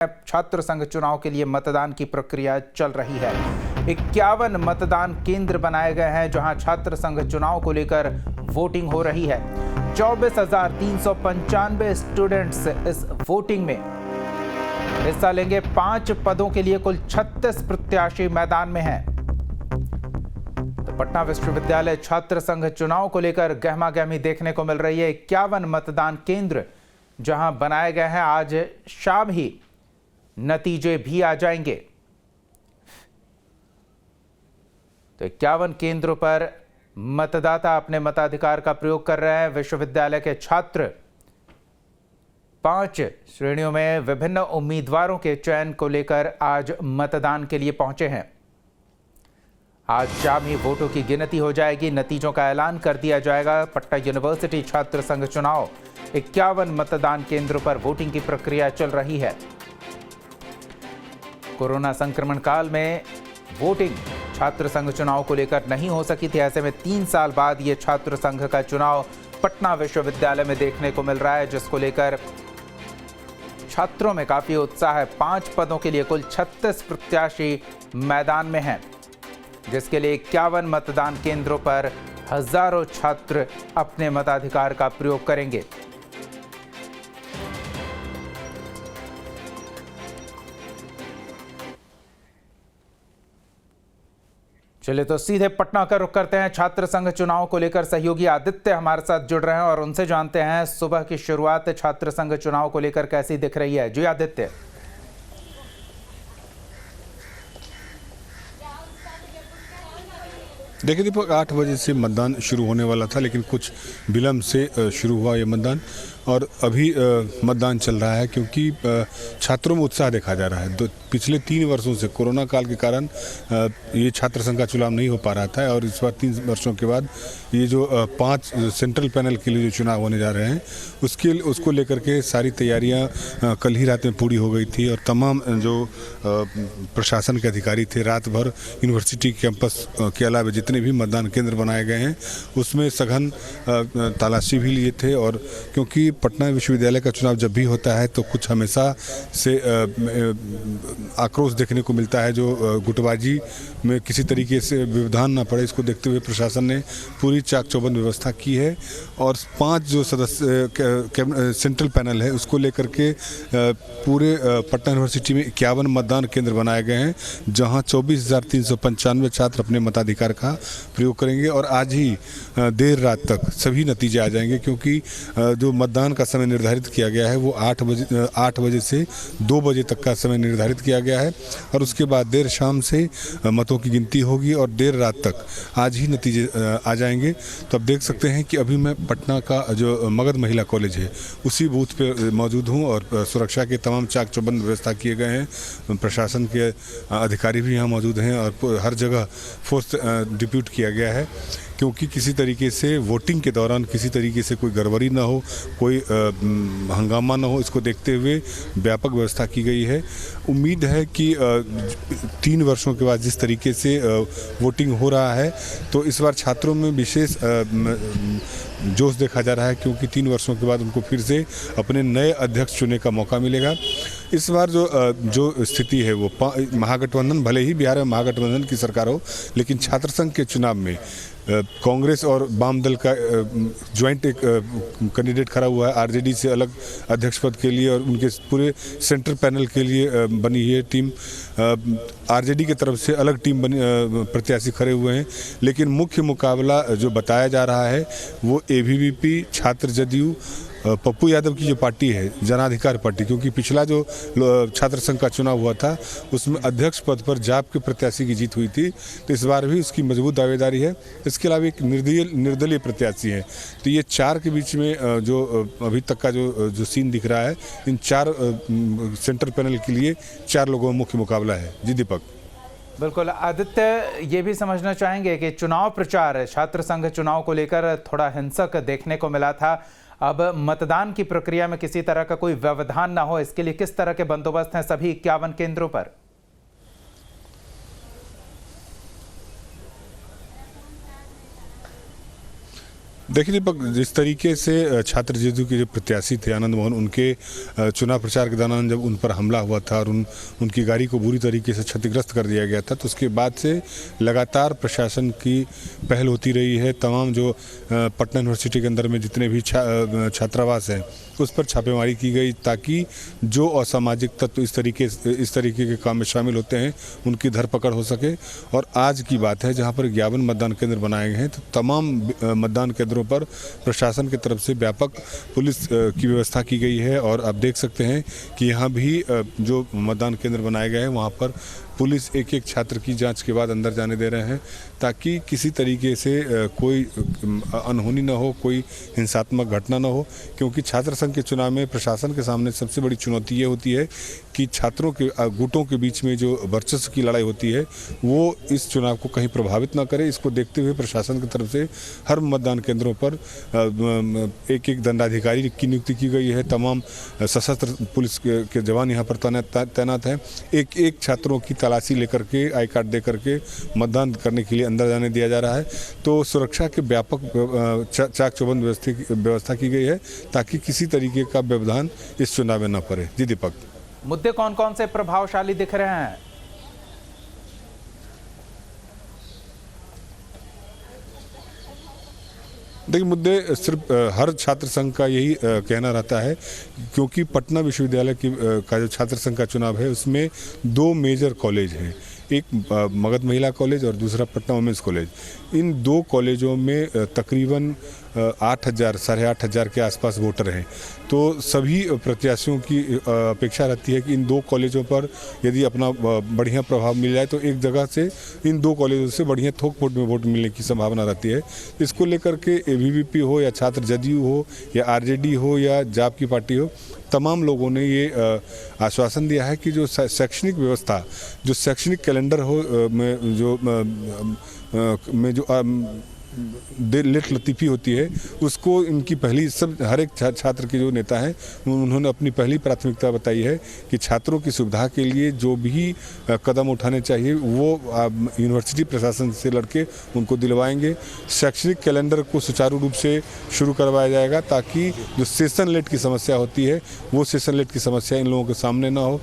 छात्र संघ चुनाव के लिए मतदान की प्रक्रिया चल रही है। 51 मतदान केंद्र बनाए गए हैं जहां छात्र संघ चुनाव को लेकर वोटिंग हो रही है। 24,395 स्टूडेंट्स इस वोटिंग में हिस्सा लेंगे। 5 पदों के लिए कुल 36 प्रत्याशी मैदान में हैं। तो पटना विश्वविद्यालय छात्र संघ चुनाव को लेकर गहमागहमी देखने को मिल रही है। 51 मतदान केंद्र जहां बनाए गए हैं, आज शाम ही नतीजे भी आ जाएंगे। तो 51 केंद्रों पर मतदाता अपने मताधिकार का प्रयोग कर रहे हैं। विश्वविद्यालय के छात्र 5 श्रेणियों में विभिन्न उम्मीदवारों के चयन को लेकर आज मतदान के लिए पहुंचे हैं। आज शाम ही वोटों की गिनती हो जाएगी, नतीजों का ऐलान कर दिया जाएगा। पटना यूनिवर्सिटी छात्र संघ चुनाव 51 मतदान केंद्रों पर वोटिंग की प्रक्रिया चल रही है। कोरोना संक्रमण काल में वोटिंग छात्र संघ चुनाव को लेकर नहीं हो सकी थी। ऐसे में 3 साल बाद ये छात्र संघ का चुनाव पटना विश्वविद्यालय में देखने को मिल रहा है, जिसको लेकर छात्रों में काफी उत्साह है। 5 पदों के लिए कुल 36 प्रत्याशी मैदान में हैं, जिसके लिए 51 मतदान केंद्रों पर हजारों छात्र अपने मताधिकार का प्रयोग करेंगे। चलिए तो सीधे पटना का रुख करते हैं। छात्र संघ चुनाव को लेकर सहयोगी आदित्य हमारे साथ जुड़ रहे हैं और उनसे जानते हैं सुबह की शुरुआत छात्र संघ चुनाव को लेकर कैसी दिख रही है। जी आदित्य। देखिए दीपक, 8 बजे से मतदान शुरू होने वाला था, लेकिन कुछ विलंब से शुरू हुआ ये मतदान और अभी मतदान चल रहा है, क्योंकि छात्रों में उत्साह देखा जा रहा है। पिछले 3 वर्षों से कोरोना काल के कारण ये छात्र संघ का चुनाव नहीं हो पा रहा था और इस बार 3 वर्षों के बाद ये जो 5 सेंट्रल पैनल के लिए जो चुनाव होने जा रहे हैं उसको लेकर के सारी तैयारियां कल ही रात में पूरी हो गई थी और तमाम जो प्रशासन के अधिकारी थे रात भर यूनिवर्सिटी कैंपस के अलावा जितने भी मतदान केंद्र बनाए गए हैं उसमें सघन तलाशी भी लिए थे। और क्योंकि पटना विश्वविद्यालय का चुनाव जब भी होता है तो कुछ हमेशा से आक्रोश देखने को मिलता है, जो गुटबाजी में किसी तरीके से व्यवधान ना पड़े, इसको देखते हुए प्रशासन ने पूरी चाक चौबंद व्यवस्था की है। और 5 जो सदस्य सेंट्रल पैनल है उसको लेकर के पूरे पटना यूनिवर्सिटी में 51 मतदान केंद्र बनाए गए हैं, जहां 24,395 छात्र अपने मताधिकार का प्रयोग करेंगे। और आज ही देर रात तक सभी नतीजे आ जाएंगे, क्योंकि जो मतदान का समय निर्धारित किया गया है वो 8 बजे से 2 बजे तक का समय निर्धारित किया गया है और उसके बाद देर शाम से मतों की गिनती होगी और देर रात तक आज ही नतीजे आ जाएंगे। तो अब देख सकते हैं कि अभी मैं पटना का जो मगध महिला कॉलेज है उसी बूथ पे मौजूद हूं और सुरक्षा के तमाम चाक चौबंद व्यवस्था किए गए हैं। प्रशासन के अधिकारी भी यहाँ मौजूद हैं और हर जगह फोर्स डिप्यूट किया गया है, क्योंकि किसी तरीके से वोटिंग के दौरान किसी तरीके से कोई गड़बड़ी ना हो, कोई हंगामा ना हो, इसको देखते हुए व्यापक व्यवस्था की गई है। उम्मीद है कि 3 वर्षों के बाद जिस तरीके से वोटिंग हो रहा है तो इस बार छात्रों में विशेष जोश देखा जा रहा है, क्योंकि 3 वर्षों के बाद उनको फिर से अपने नए अध्यक्ष चुनने का मौका मिलेगा। इस बार जो स्थिति है वो महागठबंधन, भले ही बिहार में महागठबंधन की सरकार हो, लेकिन छात्र संघ के चुनाव में कांग्रेस और वाम दल का ज्वाइंट एक कैंडिडेट खड़ा हुआ है आरजेडी से अलग अध्यक्ष पद के लिए, और उनके पूरे सेंट्रल पैनल के लिए बनी है टीम। आरजेडी की तरफ से अलग टीम बनी, प्रत्याशी खड़े हुए हैं, लेकिन मुख्य मुकाबला जो बताया जा रहा है वो एबीवीपी, छात्र जदयू, पप्पू यादव की जो पार्टी है जनाधिकार पार्टी, क्योंकि पिछला जो छात्र संघ का चुनाव हुआ था उसमें अध्यक्ष पद पर जाप के प्रत्याशी की जीत हुई थी, तो इस बार भी उसकी मजबूत दावेदारी है। इसके अलावा एक निर्दलीय प्रत्याशी है। तो ये 4 के बीच में जो अभी तक का जो सीन दिख रहा है, इन 4 सेंट्रल पैनल के लिए 4 लोगों में मुख्य मुकाबला है। जी दीपक। बिल्कुल आदित्य, ये भी समझना चाहेंगे कि चुनाव प्रचार छात्र संघ चुनाव को लेकर थोड़ा हिंसक देखने को मिला था। अब मतदान की प्रक्रिया में किसी तरह का कोई व्यवधान ना हो, इसके लिए किस तरह के बंदोबस्त हैं सभी 51 केंद्रों पर? देखिए दीपक, जिस तरीके से छात्र जेडीयू के जो प्रत्याशी थे आनंद मोहन, उनके चुनाव प्रचार के दौरान जब उन पर हमला हुआ था और उनकी गाड़ी को बुरी तरीके से क्षतिग्रस्त कर दिया गया था, तो उसके बाद से लगातार प्रशासन की पहल होती रही है। तमाम जो पटना यूनिवर्सिटी के अंदर में जितने भी छात्रावास हैं उस पर छापेमारी की गई, ताकि जो असामाजिक तत्व इस तरीके के काम में शामिल होते हैं उनकी धरपकड़ हो सके। और आज की बात है जहां पर 51 मतदान केंद्र बनाए गए हैं, तो तमाम मतदान केंद्रों पर प्रशासन की तरफ से व्यापक पुलिस की व्यवस्था की गई है। और आप देख सकते हैं कि यहाँ भी जो मतदान केंद्र बनाए गए हैं वहाँ पर पुलिस एक एक छात्र की जांच के बाद अंदर जाने दे रहे हैं, ताकि किसी तरीके से कोई अनहोनी न हो, कोई हिंसात्मक घटना न हो। क्योंकि छात्र संघ के चुनाव में प्रशासन के सामने सबसे बड़ी चुनौती ये होती है कि छात्रों के गुटों के बीच में जो वर्चस्व की लड़ाई होती है वो इस चुनाव को कहीं प्रभावित न करे। इसको देखते हुए प्रशासन की तरफ से हर मतदान केंद्रों पर एक एक दंडाधिकारी की नियुक्ति की गई है। तमाम सशस्त्र पुलिस के जवान यहाँ पर तैनात हैं। एक एक छात्रों की तलाशी लेकर के, आई कार्ड दे करके मतदान करने के लिए अंदर जाने दिया जा रहा है। तो सुरक्षा के व्यापक चाक चौबंद व्यवस्था की गई है, ताकि किसी तरीके का व्यवधान इस चुनाव में न पड़े। जी दीपक, मुद्दे कौन कौन से प्रभावशाली दिख रहे हैं? देखिए, मुद्दे सिर्फ हर छात्र संघ का यही कहना रहता है, क्योंकि पटना विश्वविद्यालय का जो छात्र संघ का चुनाव है उसमें 2 मेजर कॉलेज हैं, एक मगध महिला कॉलेज और दूसरा पटना वुमेंस कॉलेज। इन 2 कॉलेजों में तकरीबन 8,000 साढ़े 8,000 के आसपास वोटर हैं। तो सभी प्रत्याशियों की अपेक्षा रहती है कि इन 2 कॉलेजों पर यदि अपना बढ़िया प्रभाव मिल जाए तो एक जगह से इन 2 कॉलेजों से बढ़िया थोक वोट में वोट मिलने की संभावना रहती है। इसको लेकर के एबीवीपी हो या छात्र जेडीयू हो या आरजेडी हो या जाप की पार्टी हो, तमाम लोगों ने ये आश्वासन दिया है कि जो शैक्षणिक व्यवस्था, जो शैक्षणिक कैलेंडर हो में जो लेट लतीफ़ी होती है, उसको इनकी पहली हर एक छात्र के जो नेता हैं उन्होंने अपनी पहली प्राथमिकता बताई है कि छात्रों की सुविधा के लिए जो भी कदम उठाने चाहिए वो यूनिवर्सिटी प्रशासन से लड़के उनको दिलवाएंगे। शैक्षणिक कैलेंडर को सुचारू रूप से शुरू करवाया जाएगा, ताकि जो सेशन लेट की समस्या होती है वो सेशन लेट की समस्या इन लोगों के सामने ना हो।